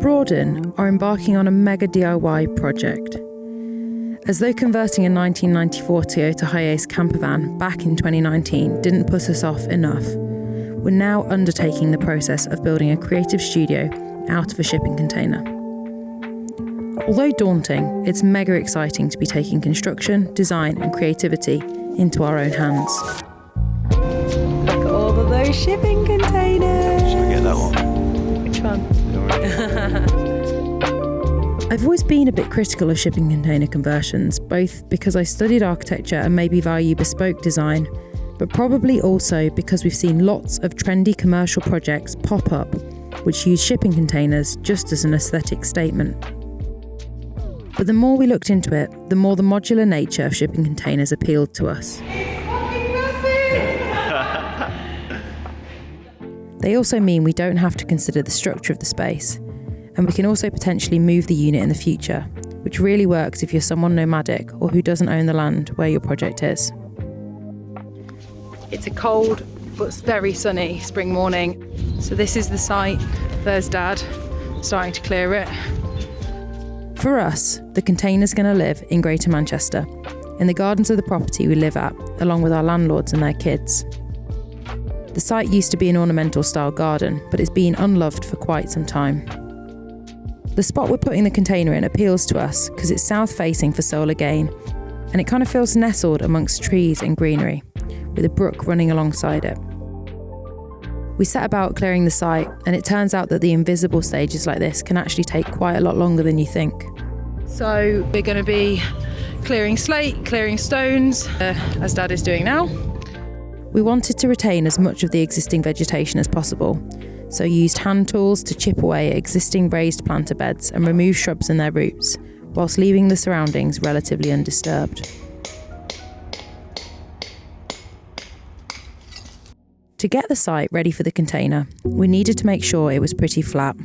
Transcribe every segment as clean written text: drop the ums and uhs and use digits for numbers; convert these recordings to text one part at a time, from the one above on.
Broaden are embarking on a mega DIY project. As though converting a 1994 Toyota Hiace camper van back in 2019 didn't put us off enough, we're now undertaking the process of building a creative studio out of a shipping container. Although daunting, it's mega exciting to be taking construction, design and creativity into our own hands. Look at all of those shipping containers! Should we get that one? Which one? I've always been a bit critical of shipping container conversions, both because I studied architecture and maybe value bespoke design, but probably also because we've seen lots of trendy commercial projects pop up which use shipping containers just as an aesthetic statement. But the more we looked into it, the more the modular nature of shipping containers appealed to us. They also mean we don't have to consider the structure of the space, and we can also potentially move the unit in the future, which really works if you're someone nomadic or who doesn't own the land where your project is. It's a cold but very sunny spring morning. So this is the site. There's Dad starting to clear it. For us, the container's going to live in Greater Manchester, in the gardens of the property we live at, along with our landlords and their kids. The site used to be an ornamental style garden, but it's been unloved for quite some time. The spot we're putting the container in appeals to us because it's south facing for solar gain, and it kind of feels nestled amongst trees and greenery, with a brook running alongside it. We set about clearing the site, and it turns out that the invisible stages like this can actually take quite a lot longer than you think. So we're going to be clearing slate, clearing stones, as Dad is doing now. We wanted to retain as much of the existing vegetation as possible, so used hand tools to chip away at existing raised planter beds and remove shrubs and their roots, whilst leaving the surroundings relatively undisturbed. To get the site ready for the container, we needed to make sure it was pretty flat.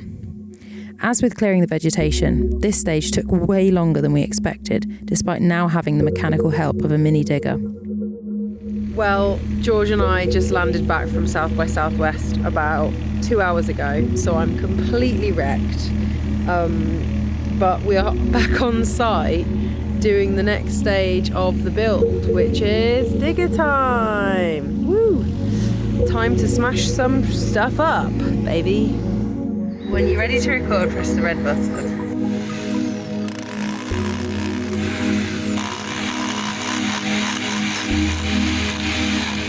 As with clearing the vegetation, this stage took way longer than we expected, despite now having the mechanical help of a mini digger. Well, George and I just landed back from South by Southwest about 2 hours ago, so I'm completely wrecked. But we are back on site doing the next stage of the build, which is digger time. Woo! Time to smash some stuff up, baby. When you're ready to record, press the red button.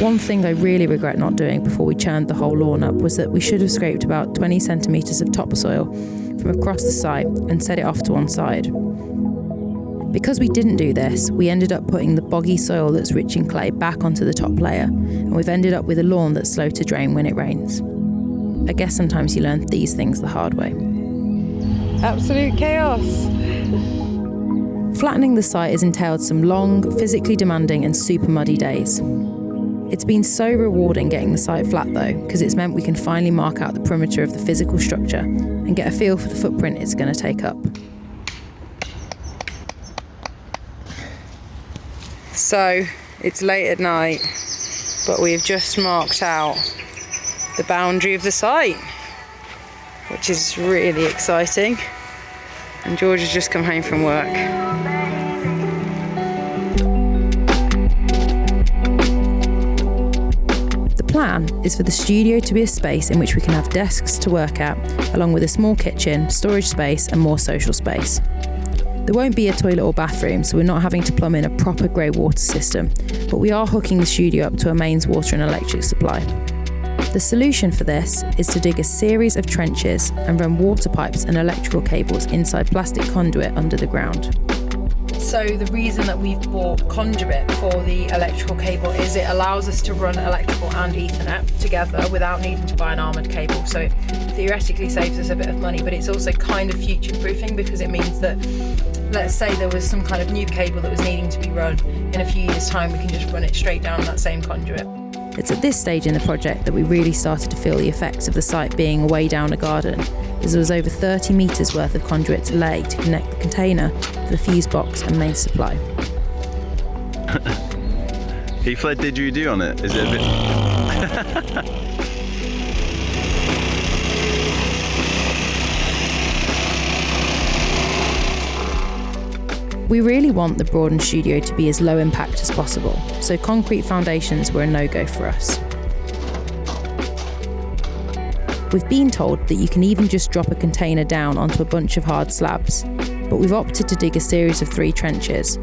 One thing I really regret not doing before we churned the whole lawn up was that we should have scraped about 20 centimetres of topsoil from across the site and set it off to one side. Because we didn't do this, we ended up putting the boggy soil that's rich in clay back onto the top layer, and we've ended up with a lawn that's slow to drain when it rains. I guess sometimes you learn these things the hard way. Absolute chaos. Flattening the site has entailed some long, physically demanding and super muddy days. It's been so rewarding getting the site flat though, because it's meant we can finally mark out the perimeter of the physical structure and get a feel for the footprint it's going to take up. So it's late at night, but we've just marked out the boundary of the site, which is really exciting. And George has just come home from work. The plan is for the studio to be a space in which we can have desks to work at, along with a small kitchen, storage space and more social space. There won't be a toilet or bathroom, so we're not having to plumb in a proper grey water system, but we are hooking the studio up to a mains water and electric supply. The solution for this is to dig a series of trenches and run water pipes and electrical cables inside plastic conduit under the ground. So the reason that we've bought conduit for the electrical cable is it allows us to run electrical and Ethernet together without needing to buy an armoured cable. So it theoretically saves us a bit of money, but it's also kind of future-proofing because it means that, let's say there was some kind of new cable that was needing to be run in a few years' time, we can just run it straight down that same conduit. It's at this stage in the project that we really started to feel the effects of the site being way down a garden, as there was over 30 metres worth of conduit to lay to connect the container to the fuse box and main supply. Heath, what did you do on it? Is it a bit... We really want the Broaden studio to be as low impact as possible, so concrete foundations were a no-go for us. We've been told that you can even just drop a container down onto a bunch of hard slabs, but we've opted to dig a series of 3 trenches,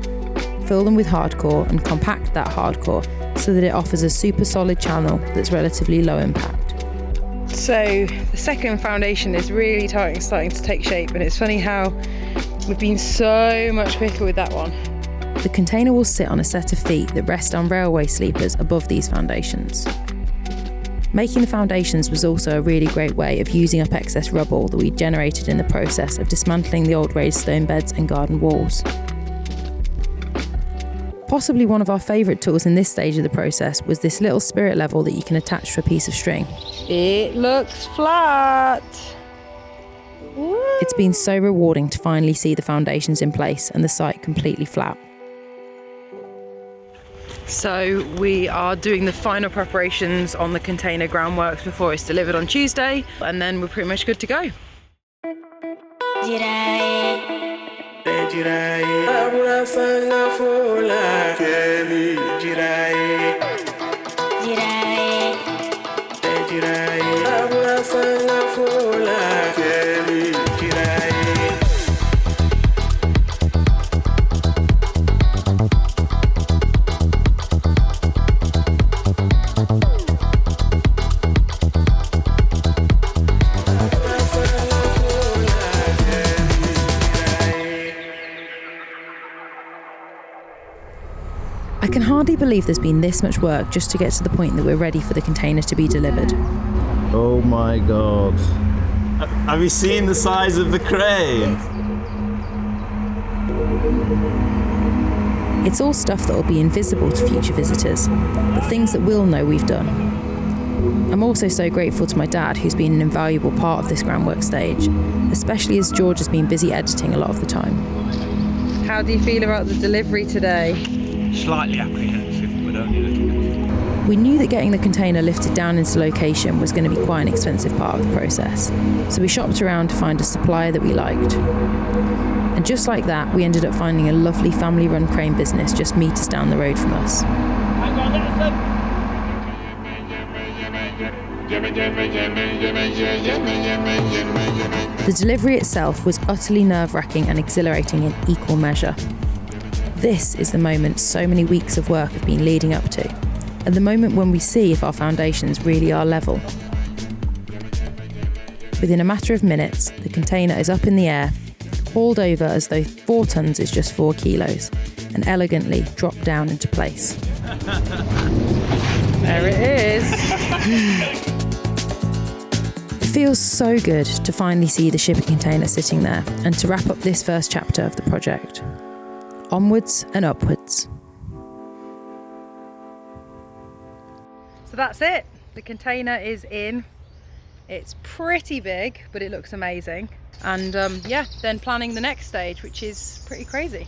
fill them with hardcore and compact that hardcore so that it offers a super solid channel that's relatively low impact. So the second foundation is really starting to take shape, and it's funny how we've been so much quicker with that one. The container will sit on a set of feet that rest on railway sleepers above these foundations. Making the foundations was also a really great way of using up excess rubble that we generated in the process of dismantling the old raised stone beds and garden walls. Possibly one of our favourite tools in this stage of the process was this little spirit level that you can attach to a piece of string. It looks flat! Woo. It's been so rewarding to finally see the foundations in place and the site completely flat. So we are doing the final preparations on the container groundworks before it's delivered on Tuesday, and then we're pretty much good to go. I can hardly believe there's been this much work just to get to the point that we're ready for the container to be delivered. Oh my god. Have you seen the size of the crane? It's all stuff that will be invisible to future visitors, but things that we'll know we've done. I'm also so grateful to my dad, who's been an invaluable part of this groundwork stage, especially as George has been busy editing a lot of the time. How do you feel about the delivery today? Slightly apprehensive, but only a little bit. We knew that getting the container lifted down into location was going to be quite an expensive part of the process, so we shopped around to find a supplier that we liked. And just like that, we ended up finding a lovely family-run crane business just meters down the road from us. The delivery itself was utterly nerve-wracking and exhilarating in equal measure. This is the moment so many weeks of work have been leading up to, and the moment when we see if our foundations really are level. Within a matter of minutes, the container is up in the air, hauled over as though 4 tons is just 4 kilos, and elegantly dropped down into place. There it is. It feels so good to finally see the shipping container sitting there and to wrap up this first chapter of the project. Onwards and upwards. So that's it. The container is in. It's pretty big, but it looks amazing. And yeah, then planning the next stage, which is pretty crazy.